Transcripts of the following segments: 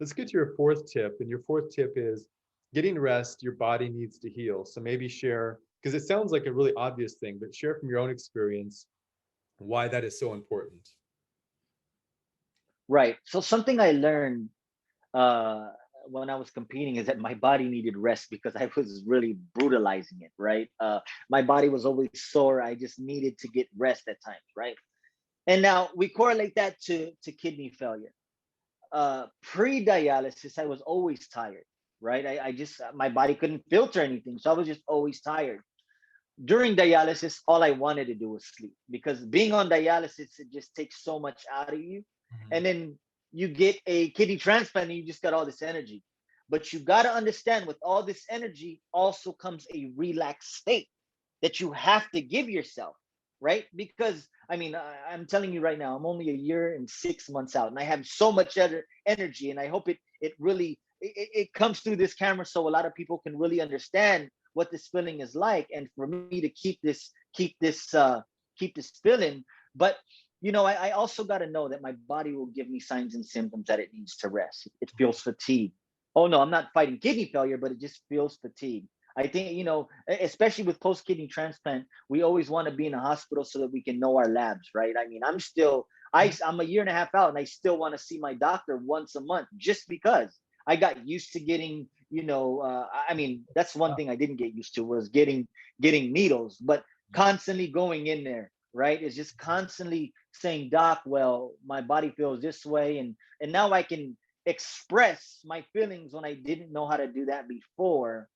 let's get to your fourth tip. And your fourth tip is getting rest, your body needs to heal. So maybe share, because it sounds like a really obvious thing, but share from your own experience why that is so important. Right. So something I learned uh, when I was competing is that my body needed rest because I was really brutalizing it. Right. My body was always sore. I just needed to get rest at times. Right. And now we correlate that to kidney failure. Pre-dialysis, I was always tired. Right. I just my body couldn't filter anything, so I was just always tired. During dialysis, all I wanted to do was sleep because being on dialysis, it just takes so much out of you. And Mhm. then you get a kidney transplant and you just got all this energy. But you got to understand with all this energy also comes a relaxed state that you have to give yourself, right? Because I mean, I'm telling you right now, I'm only a year and 6 months out and I have so much other energy. And I hope it really it comes through this camera so a lot of people can really understand what this feeling is like, and for me to keep this feeling. But I also got to know that my body will give me signs and symptoms that it needs to rest. It feels fatigue. Oh no, I'm not fighting kidney failure, but it just feels fatigue. I think, especially with post kidney transplant, we always want to be in a hospital so that we can know our labs, right? I mean, I'm a year and a half out and I still want to see my doctor once a month just because I got used to getting, I mean, that's one thing I didn't get used to was getting needles, but constantly going in there, right? It's just constantly saying, Doc, well, my body feels this way. And now I can express my feelings when I didn't know how to do that before.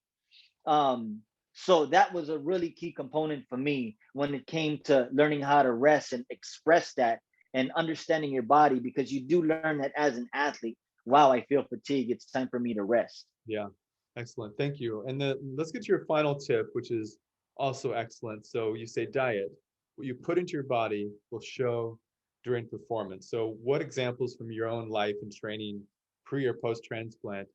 So that was a really key component for me when it came to learning how to rest and express that and understanding your body, because you do learn that as an athlete. Wow, I feel fatigue. It's time for me to rest. Yeah, excellent. Thank you. And then let's get to your final tip, which is also excellent. So you say diet. What you put into your body will show during performance. So what examples from your own life and training pre or post transplant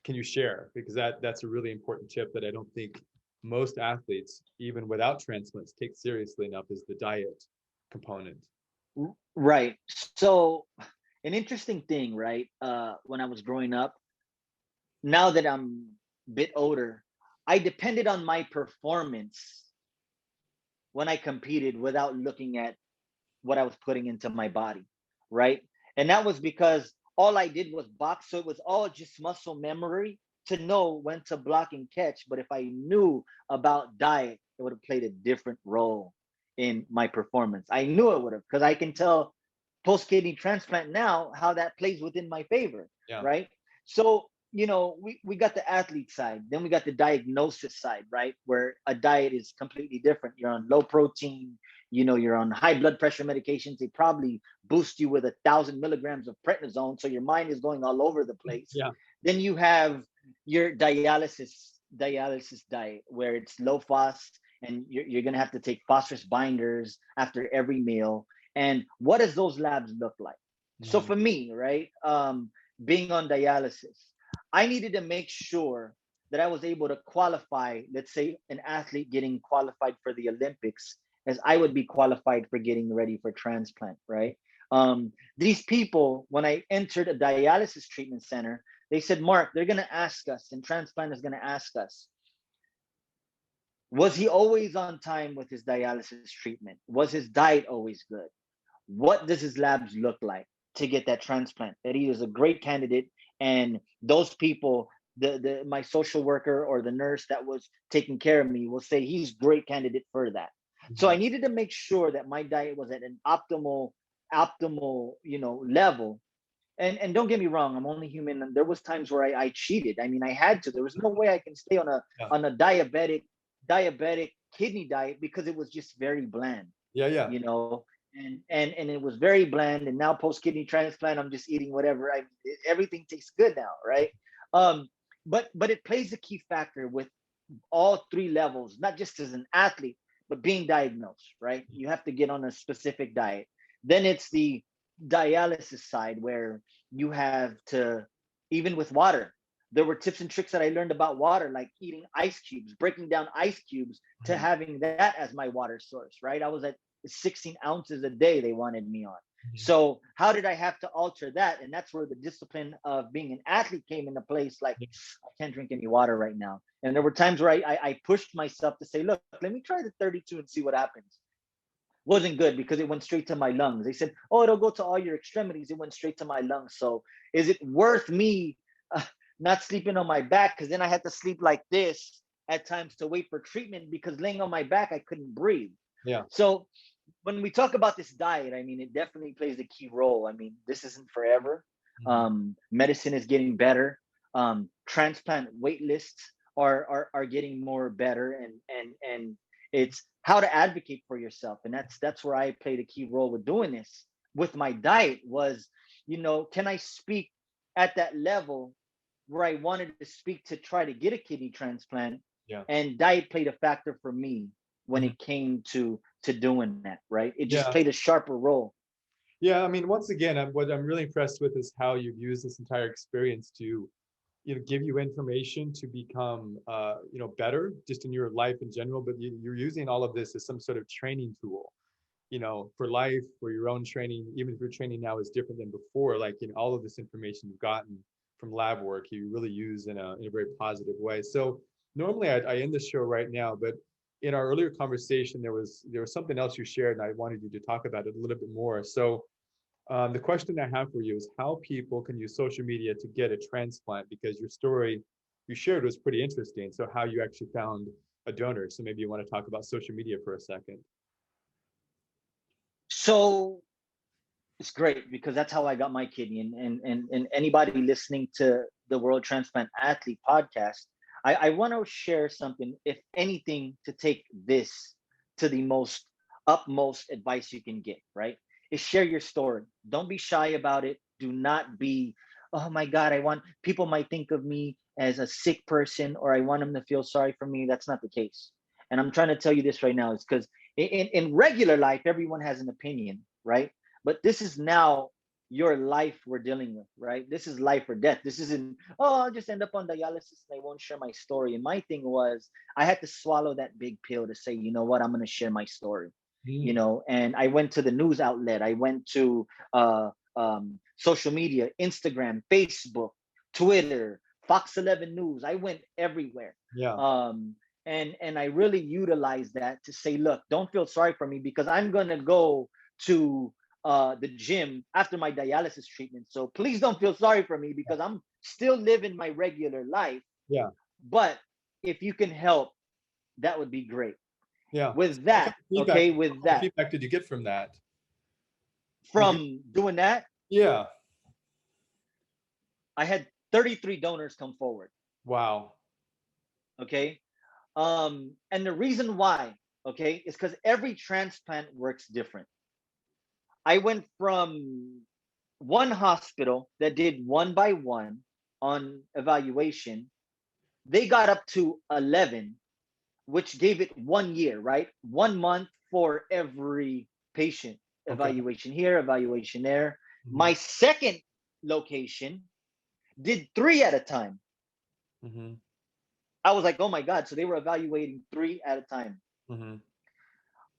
can you share? Because that's a really important tip that I don't think most athletes, even without transplants, take seriously enough is the diet component. Right. So an interesting thing, right? When I was growing up, now that I'm a bit older, I depended on my performance when I competed without looking at what I was putting into my body, right? And that was because all I did was box, so it was all just muscle memory to know when to block and catch. But if I knew about diet, it would have played a different role in my performance. I knew it would have, because I can tell post kidney transplant now how that plays within my favor, Yeah. right? So we got the athlete side, then we got the diagnosis side, right? Where a diet is completely different. You're on low protein, you're on high blood pressure medications. They probably boost you with 1,000 milligrams of prednisone, so your mind is going all over the place. Yeah. Then you have your dialysis diet, where it's low phos, and you're going to have to take phosphorus binders after every meal. And what does those labs look like? So Mhm. for me, right, being on dialysis, I needed to make sure that I was able to qualify, let's say an athlete getting qualified for the Olympics, as I would be qualified for getting ready for transplant, right? These people, when I entered a dialysis treatment center, they said, Marc, they're going to ask us, and transplant is going to ask us, was he always on time with his dialysis treatment? Was his diet always good? What does his labs look like to get that transplant? That he is a great candidate, and those people, the my social worker or the nurse that was taking care of me will say he's great candidate for that. So I Mhm. needed to make sure that my diet was at an optimal level. And don't get me wrong, I'm only human, and there was times where I cheated. I mean, I had to. There was no way I can stay on a Yeah. diabetic kidney diet because it was just very bland, Yeah. Yeah. you know. And it was very bland. And now post kidney transplant, I'm just eating whatever. Everything tastes good now, right? Um, but it plays a key factor with all three levels, not just as an athlete, but being diagnosed, right? You have to get on a specific diet. Then it's the dialysis side where you have to, even with water, there were tips and tricks that I learned about water, like eating ice cubes, breaking down ice cubes to Mhm. having that as my water source, right? I was at 16 ounces a day they wanted me on. Mhm. So how did I have to alter that? And that's where the discipline of being an athlete came into place. Like, Yeah. I can't drink any water right now. And there were times where I pushed myself to say, look, let me try the 32 and see what happens. Wasn't good because it went straight to my lungs. They said, oh, it'll go to all your extremities. It went straight to my lungs. So is it worth me uh, not sleeping on my back? Because then I had to sleep like this at times to wait for treatment, because laying on my back, I couldn't breathe. Yeah. So when we talk about this diet, I mean, it definitely plays a key role. I mean, this isn't forever. Mhm. Medicine is getting better. Transplant wait lists are getting more better, and it's how to advocate for yourself, and that's where I played a key role with doing this. With my diet was, can I speak at that level where I wanted to speak to try to get a kidney transplant, Yeah. and diet played a factor for me when Mhm. it came to doing that, right? It just Yeah. played a sharper role. Yeah. I mean, once again, what I'm really impressed with is how you've used this entire experience to, give you information to become, better just in your life in general. But you're using all of this as some sort of training tool, for life, for your own training. Even if your training now is different than before, like, all of this information you've gotten from lab work, you really use in a very positive way. So normally I end the show right now, but in our earlier conversation, there was something else you shared, and I wanted you to talk about it a little bit more. So the question I have for you is how people can use social media to get a transplant, because your story you shared was pretty interesting. So how you actually found a donor. So maybe you want to talk about social media for a second. So it's great because that's how I got my kidney. And anybody listening to the World Transplant Athlete podcast, I want to share something, if anything, to take this to the most utmost advice you can get, right? Is share your story. Don't be shy about it. Do not be, oh my God, I want people might think of me as a sick person, or I want them to feel sorry for me. That's not the case. And I'm trying to tell you this right now. It's because in regular life, everyone has an opinion, right? But this is now your life we're dealing with, right? This is life or death. This isn't, oh, I'll just end up on dialysis and I won't share my story. And my thing was, I had to swallow that big pill to say, you know what, I'm going to share my story, Mm, and I went to the news outlet. I went to social media, Instagram, Facebook, Twitter, Fox 11 News. I went everywhere. yeah. Um, and I really utilized that to say, look, don't feel sorry for me, because I'm going to go to the gym after my dialysis treatment. So please don't feel sorry for me, because I'm still living my regular life. Yeah. But if you can help, that would be great. Yeah. So With that, okay, what with kind of that, feedback did you get from that? Did you? from doing that, Yeah. I had 33 donors come forward. Wow. Okay. And the reason why, okay, is because every transplant works different. I went from one hospital that did one by one on evaluation. They got up to 11, which gave it 1 year, right? 1 month for every patient. Okay. Evaluation here, evaluation there. Hmm. My second location did three at a time. Hmm. I was like, oh my God. So they were evaluating three at a time. Hmm.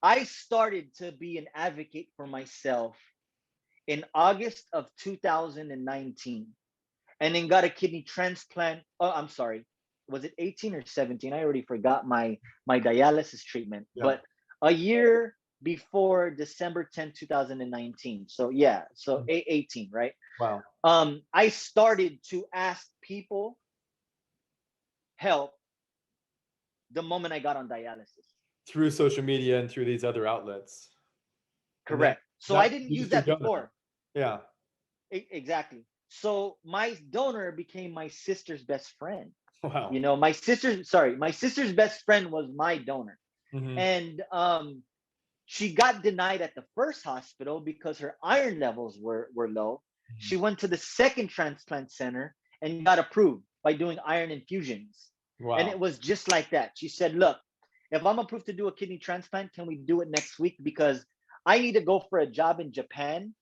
I started to be an advocate for myself in August of 2019, and then got a kidney transplant. Oh, I'm sorry. Was it 18 or 17? I already forgot my dialysis treatment, Yeah. but a year before December 10th, 2019. So yeah, so Mhm. 18, right? Wow. I started to ask people help the moment I got on dialysis. Through social media and through these other outlets. And then Correct. So I that didn't use used your that donor. before. Yeah. Exactly. So my donor became my sister's best friend. Wow. My sister's best friend was my donor. Hmm. And she got denied at the first hospital because her iron levels were low. She went to the second transplant center and got approved by doing iron infusions. And Wow. it was just like that. She said, look, if I'm approved to do a kidney transplant, can we do it next week? Because I need to go for a job in Japan.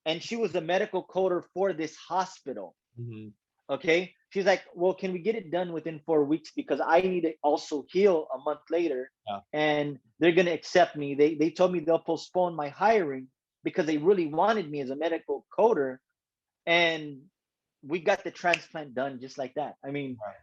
And she was a medical coder for this hospital. Hmm. Okay. She's like, well, can we get it done within 4 weeks? Because I need to also heal a month later, Yeah. and they're going to accept me. They told me they'll postpone my hiring because they really wanted me as a medical coder. And we got the transplant done just like that. I mean, Wow.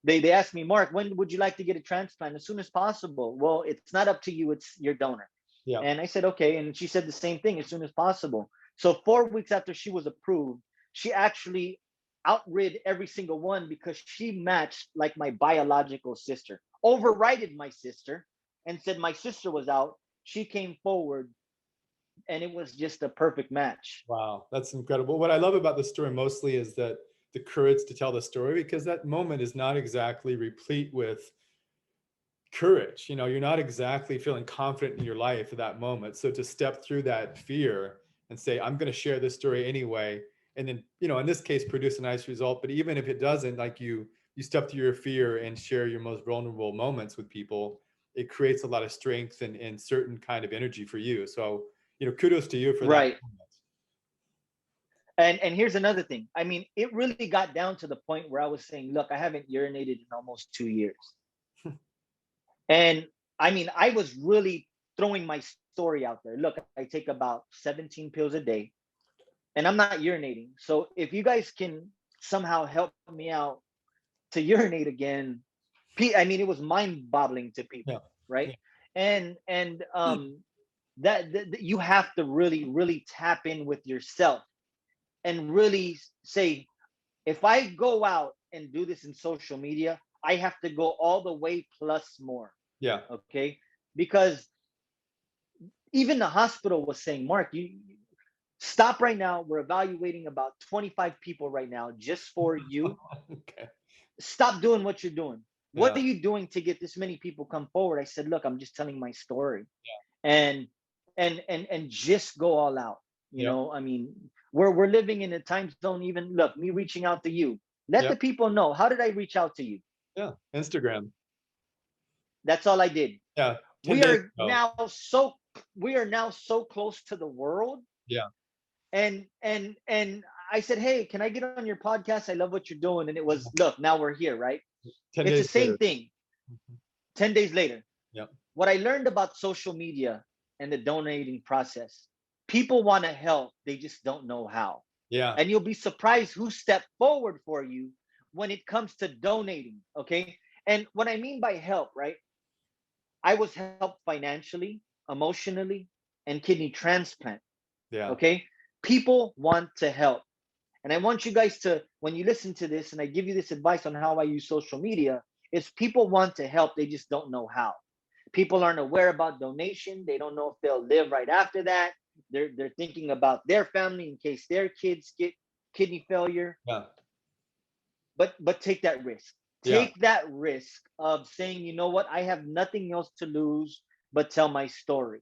they asked me, Mark, when would you like to get a transplant? As soon as possible. Well, it's not up to you, it's your donor. Yeah. And I said, okay. And she said the same thing, as soon as possible. So 4 weeks after she was approved, she actually outrid every single one because she matched like my biological sister, overrided my sister, and said my sister was out. She came forward, and it was just a perfect match. Wow, that's incredible. What I love about the story mostly is that the courage to tell the story, because that moment is not exactly replete with courage. You know, you're not exactly feeling confident in your life at that moment. So to step through that fear and say, I'm going to share this story anyway, and then, you know, in this case, produce a nice result. But even if it doesn't, like you step through your fear and share your most vulnerable moments with people, it creates a lot of strength and certain kind of energy for you. So, you know, kudos to you for that Right. moment. And here's another thing. I mean, it really got down to the point where I was saying, look, I haven't urinated in almost 2 years. And I mean, I was really throwing my story out there. Look, I take about 17 pills a day, and I'm not urinating. So if you guys can somehow help me out to urinate again, I mean, it was mind-boggling to Yeah. people, right? Yeah. And that you have to really tap in with yourself and really say, if I go out and do this in social media, I have to go all the way plus more. Yeah. Okay. Because even the hospital was saying, Mark, you stop right now. We're evaluating about 25 people right now just for you. Okay. Stop doing what you're doing. What Yeah. are you doing to get this many people come forward? I said, look, I'm just telling my story. And and just go all out. You Yeah. know, I mean, we're living in a time zone, even look, me reaching out to you. Let Yeah. the people know. How did I reach out to you? Yeah. Instagram. That's all I did. Yeah. 10 We days are ago. now so we are now so close to the world. Yeah. And I said, hey, can I get on your podcast? I love what you're doing. And it was, look, now we're here, right? 10 It's the days same later. thing. Mhm. 10 days later, Yeah. what I learned about social media and the donating process, people want to help, they just don't know how. Yeah. And you'll be surprised who stepped forward for you when it comes to donating. Okay. And what I mean by help, right? I was helped financially, emotionally, and kidney transplant. Yeah. Okay. People want to help. And I want you guys to, when you listen to this and I give you this advice on how I use social media, is people want to help, they just don't know how. People aren't aware about donation. They don't know if they'll live right after that. They're thinking about their family in case their kids get kidney failure. Yeah. But take that risk. Yeah. Take that risk of saying, you know what, I have nothing else to lose but tell my story.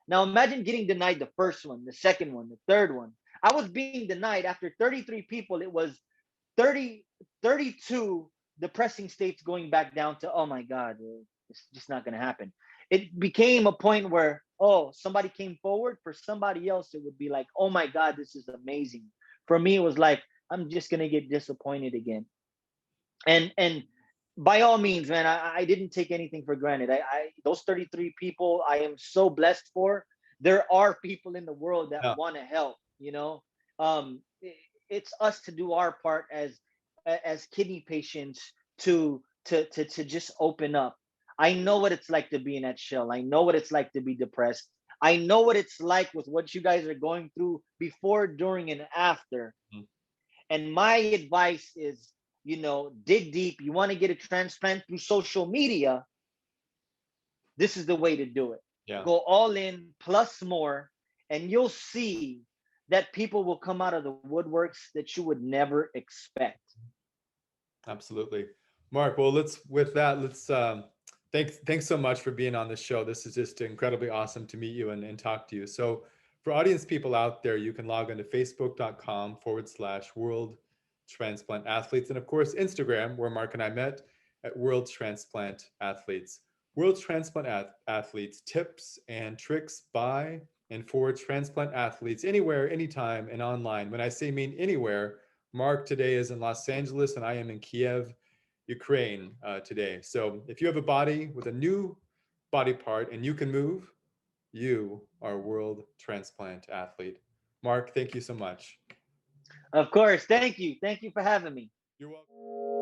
Now imagine getting denied the first one, the second one, the third one. I was being denied after 33 people. It was 30, 32 depressing states going back down to, oh my God, it's just not going to happen. It became a point where, oh, somebody came forward. For somebody else, it would be like, oh my God, this is amazing. For me, it was like, I'm just going to get disappointed again. And by all means, man, I didn't take anything for granted. Those 33 people I am so blessed for. There are people in the world that Yeah. want to help, you know. It's us to do our part as kidney patients to just open up. I know what it's like to be in that shell. I know what it's like to be depressed. I know what it's like with what you guys are going through before, during, and after. Mhm. And my advice is, you know, dig deep. You want to get a transplant through social media, this is the way to do it. Yeah. Go all in plus more, and you'll see that people will come out of the woodworks that you would never expect. Absolutely. Mark, well, with that, thanks so much for being on the show. This is just incredibly awesome to meet you and talk to you. So for audience people out there, you can log into facebook.com/World Transplant Athletes. And of course, Instagram, where Mark and I met at World Transplant Athletes. World Transplant Athletes, tips and tricks by and for transplant athletes anywhere, anytime, and online. When I say mean anywhere, Mark today is in Los Angeles and I am in Kiev, Ukraine today. So if you have a body with a new body part and you can move, you are a world transplant athlete. Marc, thank you so much. Of course. Thank you. Thank you for having me. You're welcome.